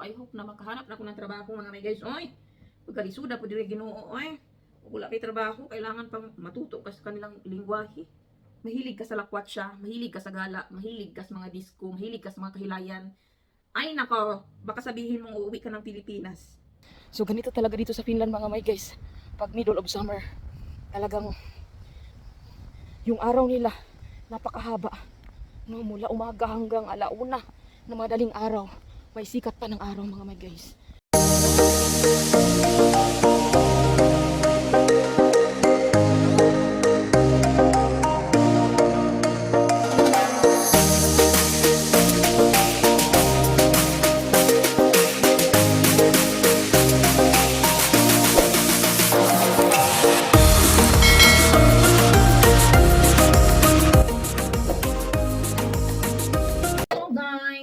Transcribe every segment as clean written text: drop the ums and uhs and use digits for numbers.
I hope na makahanap na ako ng trabaho mga may guys. Oy, pagkalisuda po dire Ginoo oy. Wala kay trabaho, kailangan pang matuto ka sa kanilang lingwahe. Mahilig ka sa lakwatsa, mahilig ka sa gala, mahilig ka sa mga disco, mahilig ka sa mga kahilayan. Ay nako, baka sabihin mong uuwi ka ng Pilipinas. So ganito talaga dito sa Finland mga may guys. Pag middle of summer, talagang yung araw nila napakahaba. No, mula umaga hanggang alauna na madaling araw. May sikat pa ng araw mga may guys.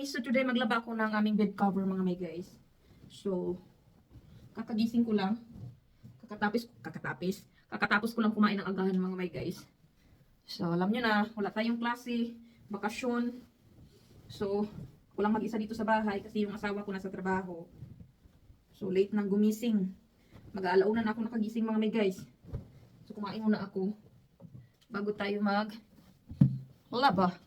So today maglaba ako ng aming bed cover mga may guys. So kakagising ko lang. Kakatapos ko lang kumain ng agahan mga may guys. So alam nyo na, wala tayong klase, bakasyon. So walang mag-isa dito sa bahay kasi yung asawa ko nasa trabaho. So late nang gumising. Mag-aalauna na ako nakagising mga may guys. So kumain muna ako bago tayo maglaba.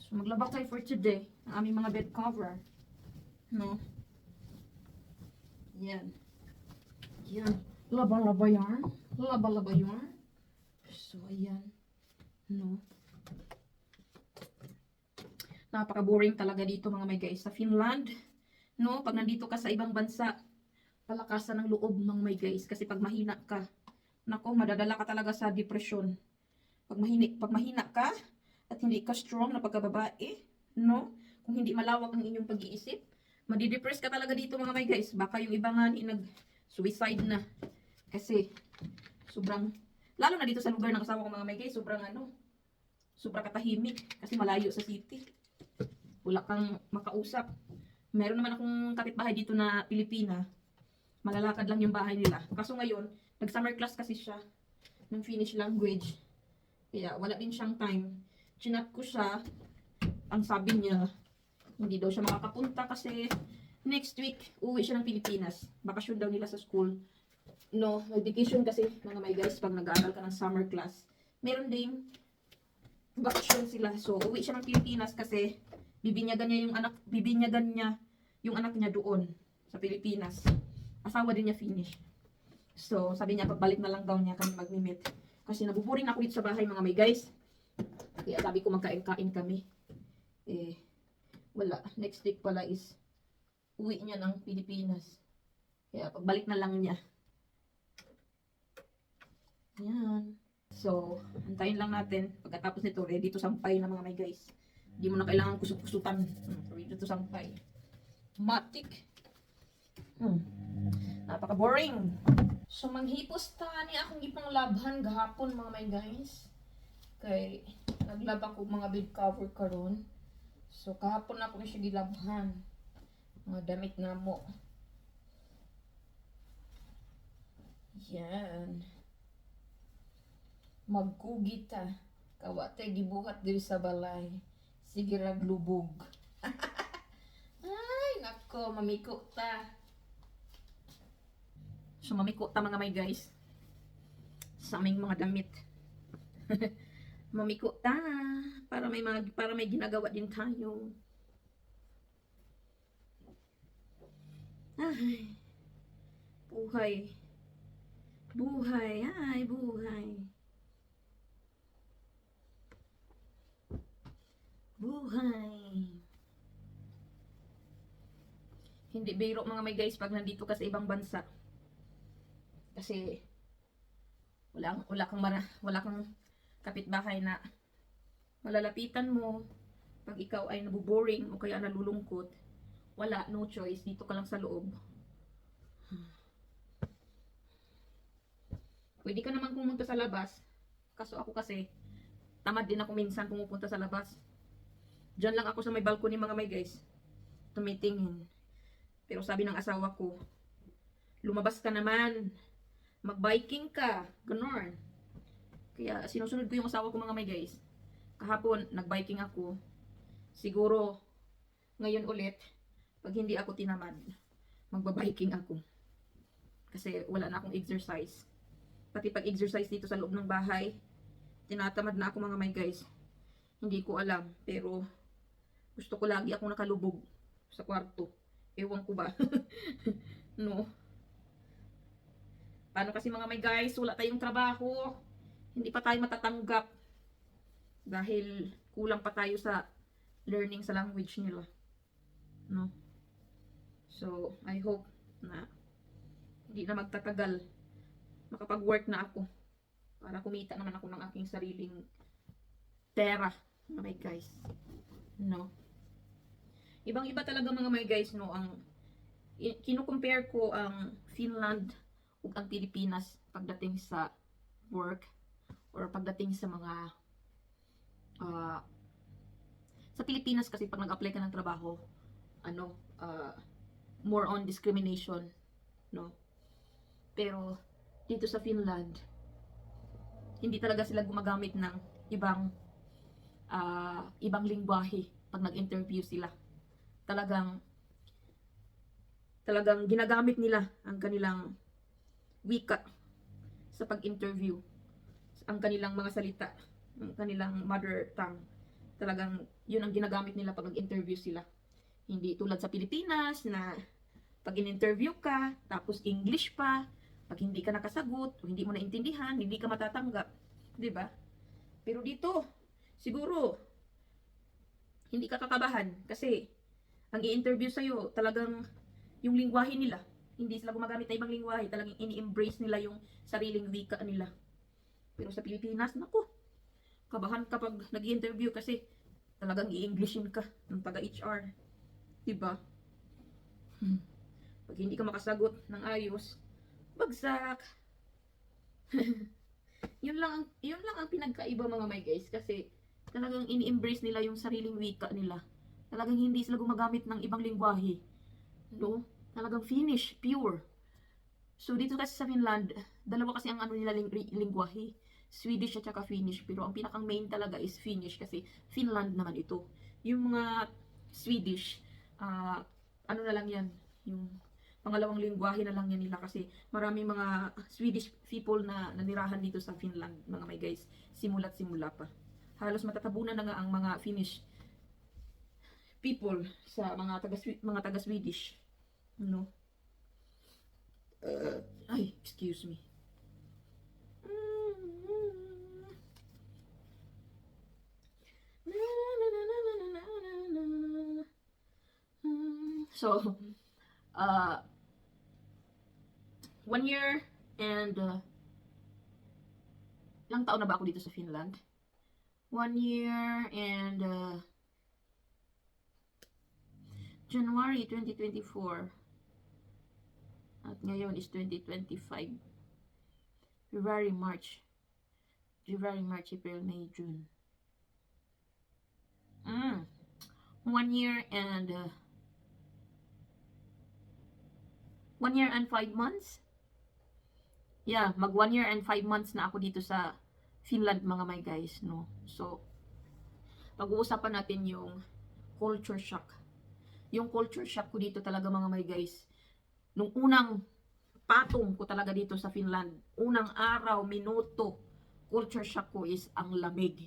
So, maglaba tayo for today ng aming mga bed cover. No? Yan. Yan. Laba-laba yarn. Laba-laba yarn. So, ayan. No? Napaka-boring talaga dito mga may guys. Sa Finland, no? Pag nandito ka sa ibang bansa, palakasan ng loob mga may guys. Kasi pag mahina ka, nako, madadala ka talaga sa depression. Pag mahina ka, at hindi ka strong na pagkababae, no? Kung hindi malawak ang inyong pag-iisip, madidepress ka talaga dito mga may guys. Baka yung iba nga nag-suicide na. Kasi, sobrang, lalo na dito sa lugar ng asawa ko mga may guys, sobrang katahimik. Kasi malayo sa city. Wala kang makausap. Meron naman akong kapitbahay dito na Pilipina. Malalakad lang yung bahay nila. Kaso ngayon, nag-summer class kasi siya ng Finnish language. Kaya wala din siyang time. Chinat ko siya, ang sabi niya, hindi daw siya makakapunta kasi next week, uwi siya ng Pilipinas. Bakasyon daw nila sa school. No, vacation kasi, mga my guys, pag nag-aaral ka ng summer class, meron ding bakasyon sila. So, uwi siya ng Pilipinas kasi bibinyagan niya yung anak niya doon sa Pilipinas. Asawa din niya Finnish. So, sabi niya, pagbalik na lang daw niya kami mag-meet. Kasi nabuburing ako dito sa bahay, mga my guys. Kaya sabi ko magkain-kain kami. Wala. Next week pala is uwi niya ng Pilipinas. Kaya pagbalik na lang niya. Yan. So, antayin lang natin. Pagkatapos nito, ready to sampay na mga my guys. Hindi mo na kailangan kusut-kusutan. Ready to sampay. Matik. Napaka-boring. So, manghipos ta ni akong ipang labhan gahapon mga my guys. Kay naglaba ko mga bed cover karon. So kahapon ako na siya gilabhan. Mga damit na mo. Yan. Magkugi ta. Kawate gibuhat diri sa balay. Sige raglubog. Ay, nako, mamiko ta. So mamiko ta mga may guys. Sa aming mga damit. Mamiko ta para may ginagawa din tayo. Ay. Buhay. Ay, buhay. Hindi biro mga may guys pag nandito ka sa ibang bansa. Kasi wala kang kapitbahay na malalapitan mo pag ikaw ay nabuboring o kaya nalulungkot. Wala, no choice. Dito ka lang sa loob. Pwede ka naman pumunta sa labas. Kaso ako kasi, tamad din ako minsan pumupunta sa labas. Diyan lang ako sa may balcony mga may guys. Tumitingin. Pero sabi ng asawa ko, lumabas ka naman. Mag-biking ka. Ganon. Kaya sinusunod ko yung asawa ko mga may guys. Kahapon, nag-biking ako. Siguro, Ngayon ulit, pag hindi ako tinamad, magbabiking ako. Kasi wala na akong exercise. Pati pag-exercise dito sa loob ng bahay, tinatamad na ako mga my guys. Hindi ko alam, pero gusto ko lagi akong nakalubog sa kwarto. Ewan ko ba? No. Paano kasi mga my guys, wala tayong trabaho. Hindi pa tayo matatanggap. Dahil kulang pa tayo sa learning sa language nila. No. So, I hope na hindi na magtatagal. Makapag-work na ako. Para kumita naman ako ng aking sariling pera, mga my guys. No. Ibang-iba talaga mga my guys, no, ang kino-compare ko ang Finland ug ang Pilipinas pagdating sa work or pagdating sa mga sa Pilipinas kasi pag nag-apply ka ng trabaho, more on discrimination, no. Pero dito sa Finland, hindi talaga sila gumagamit ng ibang lingwahe pag nag-interview sila. Talagang ginagamit nila ang kanilang wika sa pag-interview, ang kanilang mga salita, ang kanilang mother tongue. Talagang yun ang ginagamit nila pag nag-interview sila. Hindi tulad sa Pilipinas na pag in-interview ka, tapos English pa, pag hindi ka nakasagot, o hindi mo naintindihan, hindi ka matatanggap. 'Di ba? Pero dito, siguro, hindi ka kakabahan kasi ang i-interview sa'yo, talagang yung lingwahe nila. Hindi sila gumagamit ng ibang lingwahe, talagang ini-embrace nila yung sariling wika nila. Pero sa Pilipinas, naku, kabahan kapag nag-i-interview kasi talagang i-Englishin ka ng taga-HR. 'Di ba? Pag hindi ka makasagot ng ayos, bagsak. yun lang ang pinagkaiba mga my guys, kasi talagang ini-embrace nila yung sariling wika nila. Talagang hindi sila gumagamit ng ibang lingwahe. No? Talagang Finnish, pure. So dito kasi sa Finland, dalawa kasi ang nila lingwahe, Swedish at saka Finnish, pero ang pinakang main talaga is Finnish kasi Finland naman ito. Yung mga Swedish, ano na lang yan, yung pangalawang lingwahe na lang yan nila kasi maraming mga Swedish people na nanirahan dito sa Finland, mga my guys, simula't simula pa. Halos matatabunan na nga ang mga Finnish people sa mga taga Swedish, no. Ay, excuse me. So, 1 year and ilang taon na ba ako dito sa Finland? 1 year and January 2024 at ngayon is 2025. February, March, April, May, June. 1 year and 1 year and 5 months. Yeah, mag 1 year and 5 months na ako dito sa Finland, mga my guys, no. So, pag-uusapan natin yung culture shock. Yung culture shock ko dito talaga, mga my guys. Nung unang patong ko talaga dito sa Finland, unang araw, minuto, culture shock ko is ang lamig.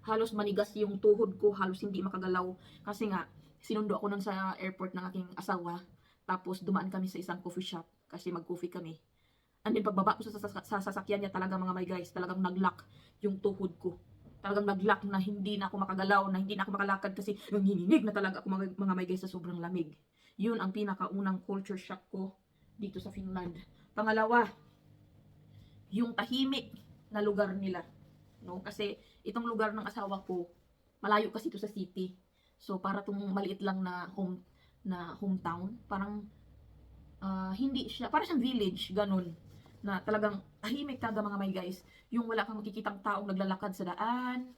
Halos manigas yung tuhod ko, halos hindi makagalaw. Kasi nga, sinundo ako nun sa airport ng aking asawa. Tapos dumaan kami sa isang coffee shop kasi mag-coffee kami. And then pagbaba ko sa sasakyan niya, talaga mga my guys, talagang nag-lock yung tuhod ko. Talagang nag-lock na hindi na ako makagalaw, na hindi na ako makalakad kasi nanginginig na talaga ako mga my guys sa sobrang lamig. Yun ang pinakaunang culture shock ko dito sa Finland. Pangalawa, yung tahimik na lugar nila. No? Kasi itong lugar ng asawa ko, malayo kasi ito sa city. So para tong maliit lang na hometown, parang hindi siya, para siyang village, ganun. Na talagang tahimik talaga mga my guys. Yung wala kang makikitang taong naglalakad sa daan.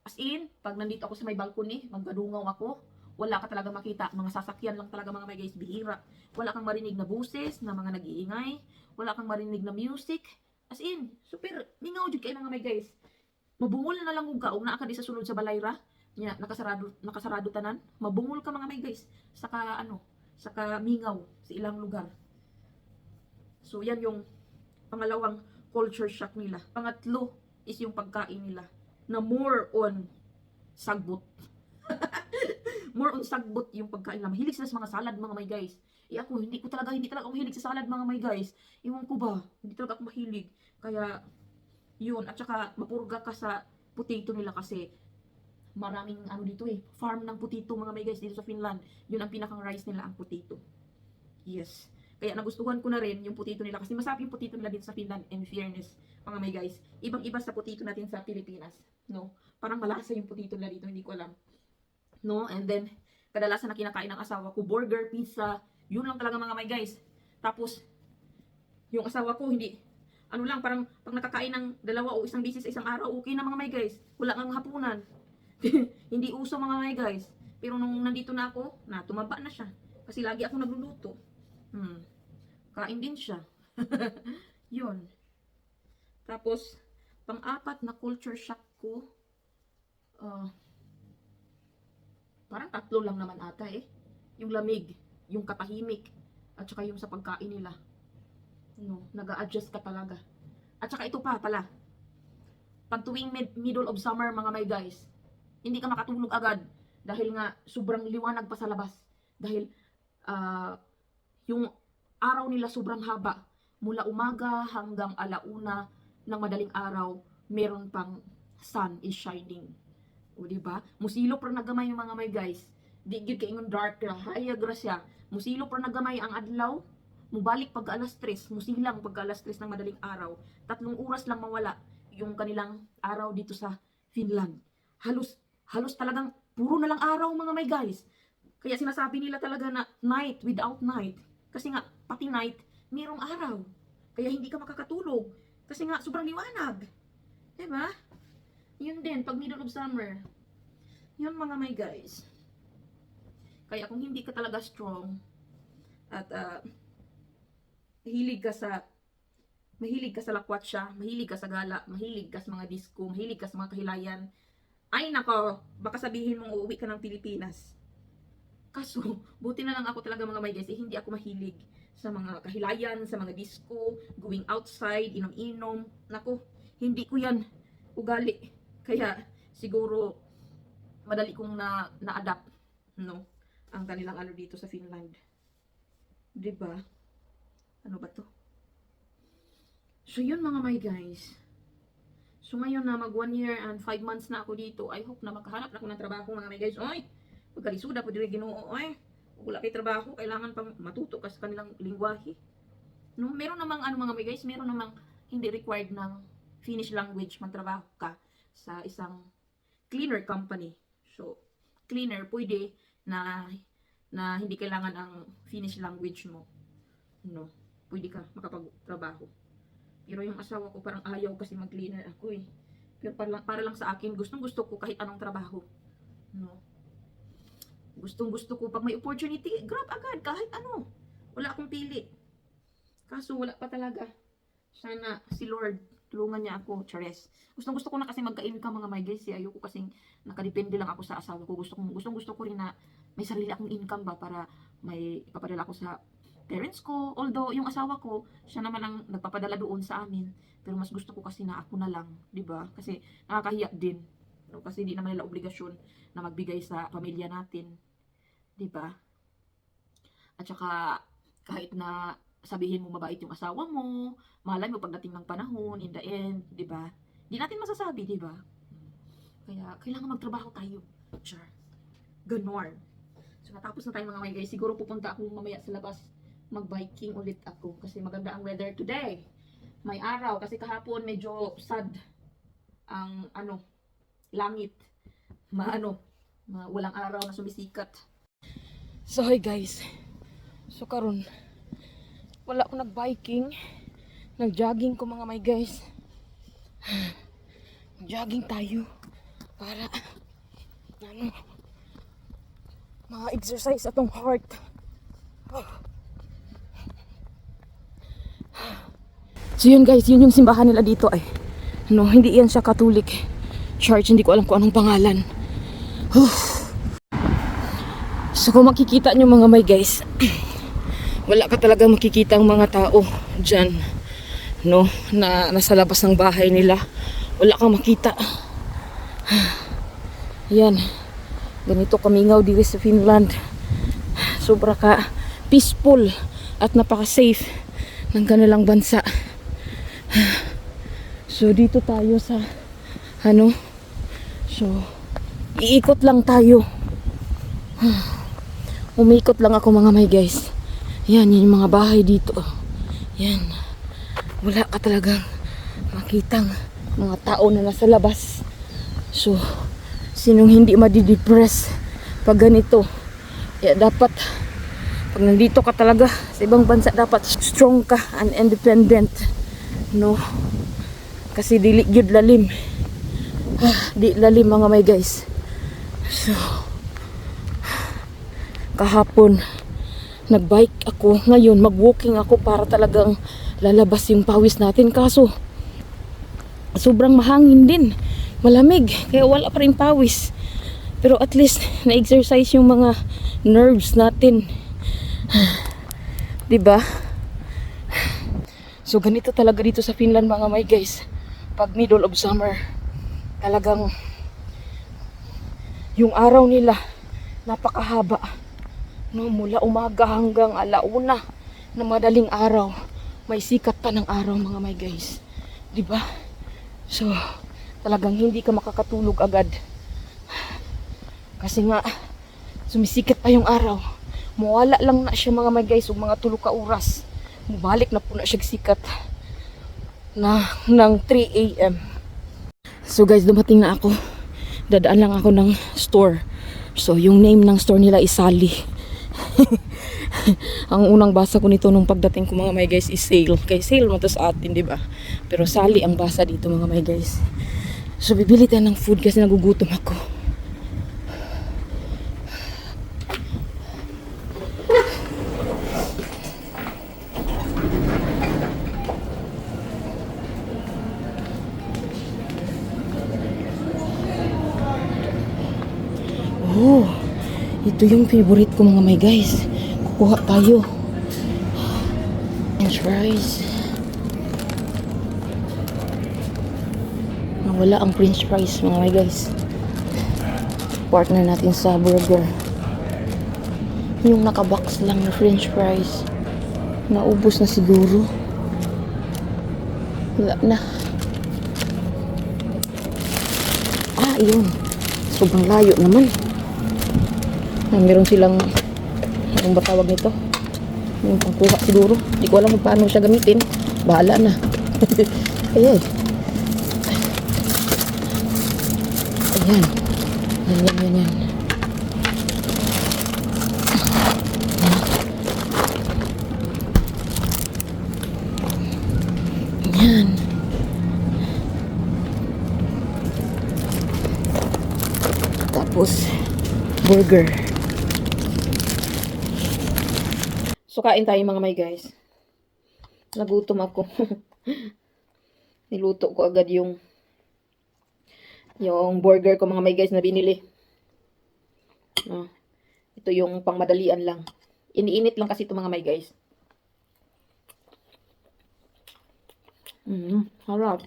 As in, pag nandito ako sa may balcony, magdadungaw ako, wala ka talaga makita. Mga sasakyan lang talaga mga my guys, bihira. Wala kang marinig na buses, na mga nag-iingay. Wala kang marinig na music. As in, super mingaw jud kay mga my guys. Mabungol na lang kung kaong naa ka di sa sulod sa balayra. Nya nakasarado tanan. Mabungol ka mga may guys. Saka saka mingaw sa ilang lugar. So yan yung pangalawang culture shock nila. Pangatlo is yung pagkain nila na more on sagbot. More on sagbot yung pagkain nila. Mahilig sila sa mga salad mga may guys. Ako hindi talaga ako mahilig sa salad mga may guys. Iwan ko ba? Hindi talaga ako mahilig. Kaya yun, at saka mapurga ka sa potato nila kasi maraming dito farm ng potato mga may guys dito sa Finland. Yun ang pinakang rice nila, ang potato. Yes. Kaya nagustuhan ko na rin yung potato nila kasi masarap yung potato nila dito sa Finland, in fairness mga may guys. Ibang-iba sa potato natin sa Pilipinas, no? Parang malasa yung potato nila dito, hindi ko alam. No? And then kadalasan na kinakain ng asawa ko, burger, pizza, yun lang talaga mga may guys. Tapos yung asawa ko hindi lang, parang pag nakakain ng 2 o 1 beses sa isang araw, okay na mga may guys. Wala nang hapunan. Hindi uso mga may guys. Pero nung nandito na ako, tumaba na siya. Kasi lagi ako nagluluto. Kain din siya. Yun. Tapos, pang-apat na culture shock ko, parang 3 lang naman ata yung lamig, yung katahimik, at saka yung sa pagkain nila. Nag-a-adjust ka talaga. At saka ito pa pala. Pag tuwing middle of summer mga may guys, hindi ka makatulog agad dahil nga sobrang liwanag pa sa labas. Dahil yung araw nila sobrang haba. Mula umaga hanggang 1:00 ng madaling araw, meron pang sun is shining. O diba? Musilop ra nagamay yung mga may guys. Di gyud kay ingon dark ra, hayag ra siya. Musilop ra nagamay ang adlaw. Mubalik pag 3:00, musilang pag 3:00 ng madaling araw. 3 oras lang mawala yung kanilang araw dito sa Finland. Halos talagang puro na lang araw mga may guys. Kaya sinasabi nila talaga na night without night. Kasi nga, pati night, mayroong araw. Kaya hindi ka makakatulog. Kasi nga, sobrang liwanag. Diba? Yun din, pag middle of summer. Yun mga may guys. Kaya kung hindi ka talaga strong, at mahilig ka sa lakwatsa, mahilig ka sa gala, mahilig ka sa mga disco, mahilig ka sa mga kahilayan, ay nako, baka sabihin mong uuwi ka ng Pilipinas. Kaso, buti na lang ako talaga mga may guys, hindi ako mahilig sa mga kahilayan, sa mga disco, going outside, inom-inom. Nako, hindi ko yan ugali. Kaya, siguro, madali kong na-adapt, no? Ang kanilang dito sa Finland. Diba? Ano ba to? So, yun mga my guys. So, ngayon na mag 1 year and 5 months na ako dito, I hope na makahanap na ako ng trabaho mga my guys. Oy! Pagkalisuda po dire Ginoo, oy. Wala kay trabaho, kailangan pang matuto ka sa kanilang lingwahe. No, meron namang mga my guys, meron namang hindi required ng Finnish language magtrabaho ka sa isang cleaner company. So, cleaner pwede na hindi kailangan ang Finnish language mo. No, pwede ka makapagtrabaho. Pero yung asawa ko parang ayaw kasi mag-cleaner ako Pero para lang sa akin, gustong-gusto ko kahit anong trabaho. No. Gustong-gusto ko pag may opportunity, grab agad kahit ano. Wala akong pili. Kaso wala pa talaga. Sana si Lord tulungan niya ako, chares. Gustong-gusto ko na kasi magka-income mga my guys. Ayoko kasing nakadepende lang ako sa asawa ko. Gustong-gusto ko rin na may sarili akong income ba para may ipapadala ko sa parents ko. Although yung asawa ko, siya naman ang nagpapadala doon sa amin. Pero mas gusto ko kasi na ako na lang, 'di ba? Kasi nakakahiya din. No? Kasi hindi naman nila obligasyon na magbigay sa pamilya natin, 'di ba? At saka kahit na sabihin mo mabait yung asawa mo, malay mo pagdating ng panahon, in the end, 'di ba? Hindi natin masasabi, 'di ba? Kaya kailangan magtrabaho tayo. Sure. Ganon. So natapos na tayo mga guys. Siguro pupunta ako mamaya sa labas. Mag-biking ulit ako kasi maganda ang weather today. May araw kasi kahapon medyo sad ang langit. Walang araw na sumisikat. So hi guys. So karon wala akong nag-biking. Nag-jogging ko mga my guys. Jogging tayo para ma-exercise atong heart. So yun guys, yun yung simbahan nila dito hindi yan siya Catholic church, hindi ko alam kung anong pangalan. So kung makikita nyo mga may guys, wala ka talaga makikita ang mga tao dyan, no, na nasa labas ng bahay nila. Wala kang makita. Yan, ganito kamingaw dito sa Finland. Sobra ka peaceful at napaka-safe ng kanilang bansa. So dito tayo sa so iikot lang tayo. Umikot lang ako mga may guys. Yan, yung mga bahay dito. Yan. Wala ka talagang makitang mga tao na nasa labas. So, sinong hindi madidepress pag ganito? Kaya dapat, pag nandito ka talaga sa ibang bansa, dapat strong ka and independent. No? Kasi dili gyud lalim. Di lalim mga may guys. So, kahapon, nagbike ako, ngayon mag-walking ako para talagang lalabas yung pawis natin. Kaso sobrang mahangin din, malamig, kaya wala pa rin pawis. Pero at least na-exercise yung mga nerves natin. 'Di ba? So ganito talaga dito sa Finland mga may guys. Pag middle of summer, talagang yung araw nila napakahaba. No, mula umaga hanggang alauna na madaling araw, may sikat pa ng araw mga may guys. 'Di ba? So, talagang hindi ka makakatulog agad. Kasi nga sumisikat pa yung araw. Mawala lang na siya mga may guys, ug mga 3 ka oras. Mubalik na po na siya sikat na ng 3 AM. So guys, dumating na ako. Dadaan lang ako ng store. So, yung name ng store nila is Sally. Ang unang basa ko nito nung pagdating ko mga may guys is sale. Kay sale mo to sa atin, 'di ba? Pero Sally ang basa dito mga may guys. So bibili tayo ng food kasi nagugutom ako. Oh, ito yung favorite ko mga may guys. Kukuha tayo. French fries. Nawala ang french fries mga may guys. Partner natin sa burger. Yung nakabox lang na french fries. Naubos na siguro. Wala na. Ah, yun. Sobrang layo naman. Meron silang anong ba tawag nito? Yung pangkuha siguro. Hindi ko alam kung paano siya gamitin. Bahala na. Ayan. Ayan. Yan. Ayan. Tapos burger. So kain tayo mga may guys. Nagutom ako. Niluto ko agad yung burger ko mga may guys na binili. Ito yung pangmadalian lang. Iniinit lang kasi ito mga may guys. Harap.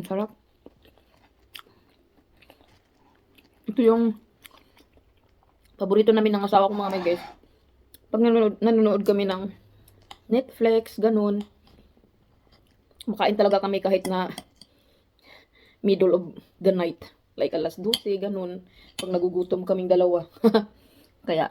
Sarap. Ito yung paborito namin ng asawa ko mga may guys. Pag nanonood kami ng Netflix, ganun. Makain talaga kami kahit na middle of the night. Like alas 12, ganun. Pag nagugutom kaming dalawa. Kaya.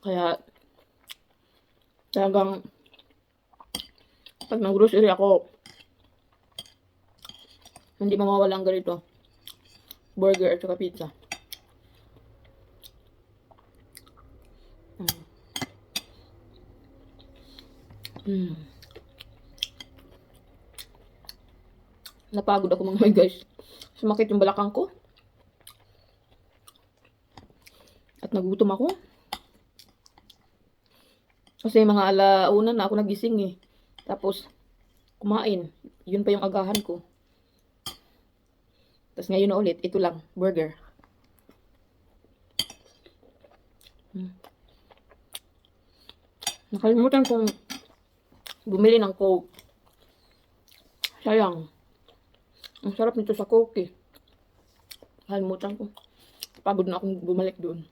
Kaya talagang pag nag-grocery ako, hindi mawawala ang ganito. Burger at saka pizza. Napagod ako mga guys. Sumakit yung balakang ko. At nagutom ako. Kasi mga alauna na ako nagising eh. Tapos, kumain. Yun pa yung agahan ko. Tapos ngayon na ulit, ito lang, burger. Nakalimutan kong bumili ng Coke. Sayang. Ang sarap nito sa Coke eh. Nakalimutan ko. Pagod na akong bumalik doon.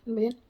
Ano ba yan?